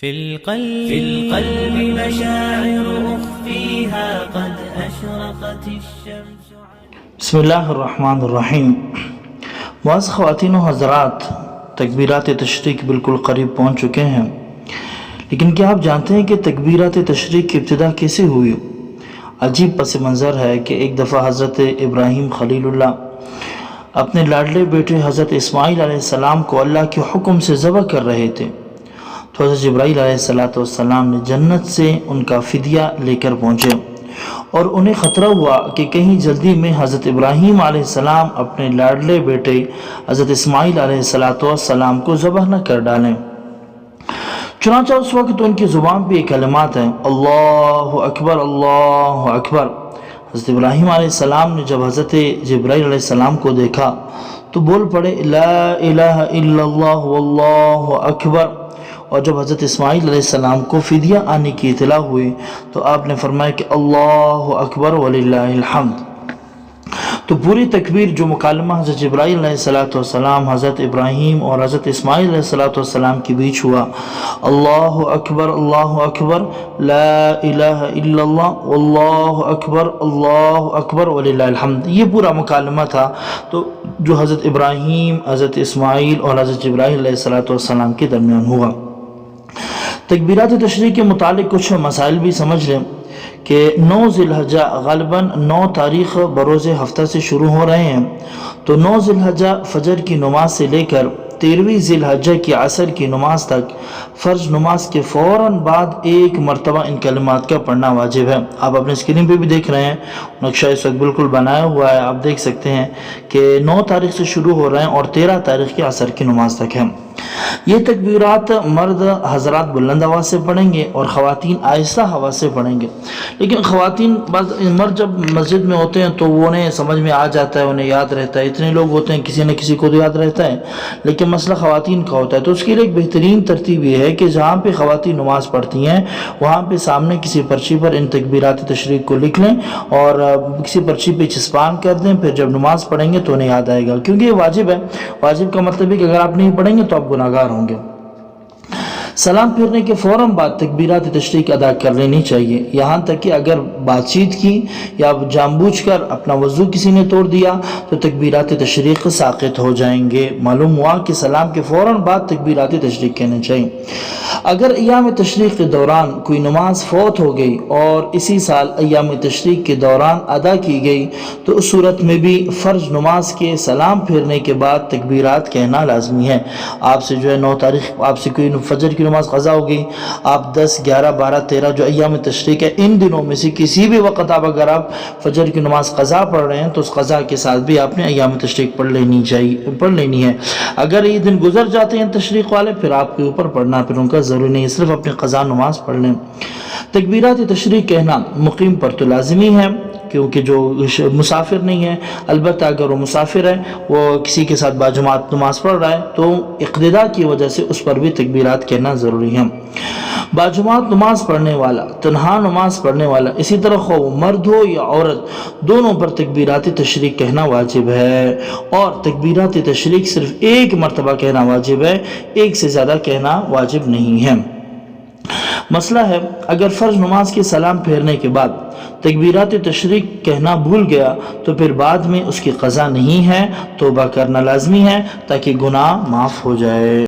في القلب مشاعر أخفيها قد أشرقت الشمس. بسم اللہ الرحمن الرحیم. معاذ خواتین و حضرات، تکبیرات تشریق بالکل قریب پہنچ چکے ہیں، لیکن کیا آپ جانتے ہیں کہ تکبیرات تشریق کی ابتدا کیسے ہوئی؟ عجیب پس منظر ہے کہ ایک دفعہ حضرت ابراہیم خلیل اللہ اپنے لاڈلے بیٹے حضرت اسماعیل علیہ السلام کو اللہ کے حکم سے ذبح کر رہے تھے، تو حضرت جبرائیل علیہ السلام نے جنت سے ان کا فدیہ لے کر پہنچے اور انہیں خطرہ ہوا کہ کہیں جلدی میں حضرت ابراہیم علیہ السلام اپنے لاڈلے بیٹے حضرت اسماعیل علیہ السلام کو ذبح نہ کر ڈالیں. چنانچہ اس وقت ان کی زبان پہ یہ کلمات ہیں: اللہ اکبر اللہ اکبر. حضرت ابراہیم علیہ السلام نے جب حضرت جبرائیل علیہ السلام کو دیکھا تو بول پڑے لا الہ الا اللہ واللہ اکبر. اور جب حضرت اسماعیل علیہ السلام کو فدیہ آنے کی اطلاع ہوئی تو آپ نے فرمایا کہ اللہ اکبر وللہ الحمد. تو پوری تکبیر جو مکالمہ حضرت جبرائیل علیہ السلام، حضرت ابراہیم اور حضرت اسماعیل علیہ السلام کے بیچ ہوا، اللہ اکبر لا الہ الا اللہ واللہ اکبر وللہ الحمد، یہ پورا مکالمہ تھا تو جو حضرت ابراہیم، حضرت اسماعیل اور حضرت جبرائیل علیہ السلام کے درمیان ہوا. تکبیرات تشریق کے متعلق کچھ مسائل بھی سمجھ لیں کہ 9 ذی الحجہ غالباً 9 تاریخ بروز ہفتہ سے شروع ہو رہے ہیں، تو 9 ذی الحجہ فجر کی نماز سے لے کر 13ویں ذی الحجہ کی عصر کی نماز تک فرض نماز کے فوراً بعد ایک مرتبہ ان کلمات کا پڑھنا واجب ہے. آپ اپنے اسکرین پہ بھی دیکھ رہے ہیں، نقشہ اس وقت بالکل بنایا ہوا ہے، آپ دیکھ سکتے ہیں کہ 9 تاریخ سے شروع ہو رہے ہیں اور 13 تاریخ کی عصر کی نماز تک ہے. یہ تکبیرات مرد حضرات بلند آواز سے پڑھیں گے اور خواتین آہستہ آواز سے پڑھیں گے. لیکن خواتین مرد جب مسجد میں ہوتے ہیں تو وہ انہیں سمجھ میں آ جاتا ہے، انہیں یاد رہتا ہے، اتنے لوگ ہوتے ہیں کسی نہ کسی کو تو یاد رہتا ہے، لیکن مسئلہ خواتین کا ہوتا ہے. تو اس کے لیے ایک بہترین ترتیب یہ ہے کہ جہاں پہ خواتین نماز پڑھتی ہیں وہاں پہ سامنے کسی پرچی پر ان تکبیرات تشریق کو لکھ لیں اور کسی پرچی پہ چسپان کر دیں، پھر جب نماز پڑھیں گے تو انہیں یاد آئے گا، کیونکہ یہ واجب ہے. واجب کا مطلب ہے کہ اگر آپ نہیں پڑھیں گے تو آپ گناہگار ہوں گے. سلام پھرنے کے فوراً بعد تکبیرات تشریق ادا کر لینی چاہیے، یہاں تک کہ اگر بات چیت کی یا جان بوجھ کر اپنا وضو کسی نے توڑ دیا تو تکبیرات تشریق ساقط ہو جائیں گے. معلوم ہوا کہ سلام کے فوراً بعد تکبیرات تشریق کہنے چاہیے. اگر ایام تشریق کے دوران کوئی نماز فوت ہو گئی اور اسی سال ایام تشریق کے دوران ادا کی گئی تو اس صورت میں بھی فرض نماز کے سلام پھیرنے کے بعد تکبیرات کہنا لازمی ہے. آپ سے جو ہے 9 تاریخ آپ سے کوئی فجر کی نماز قضا ہو گئی، آپ 10، 11، 12، 13 جو ایام تشریق ہے ان دنوں میں سے کسی بھی وقت اگر آپ فجر کی نماز قضا پڑھ رہے ہیں تو اس قضا کے ساتھ بھی آپ نے ایام تشریق پڑھ لینی ہے. اگر یہ دن گزر جاتے ہیں تشریق والے پھر آپ کے اوپر پڑھنا پھر ان کا ضروری نہیں ہے، صرف اپنے قضا نماز پڑھ لیں. تکبیرات تشریق کہنا مقیم پر تو لازمی ہے کیونکہ جو مسافر نہیں ہے، البتہ اگر وہ مسافر ہے، وہ کسی کے ساتھ باجماعت نماز پڑھ رہا ہے تو اقتداء کی وجہ سے اس پر بھی تکبیرات کہنا ضروری ہے. باجماعت نماز پڑھنے والا، تنہا نماز پڑھنے والا، اسی طرح خواہ مرد ہو یا عورت، دونوں پر تکبیرات تشریق کہنا واجب ہے. اور تکبیرات تشریق صرف ایک مرتبہ کہنا واجب ہے، ایک سے زیادہ کہنا واجب نہیں ہے. مسئلہ ہے اگر فرض نماز کے سلام پھیرنے کے بعد تکبیرات تشریق کہنا بھول گیا تو پھر بعد میں اس کی قضا نہیں ہے، توبہ کرنا لازمی ہے تاکہ گناہ معاف ہو جائے.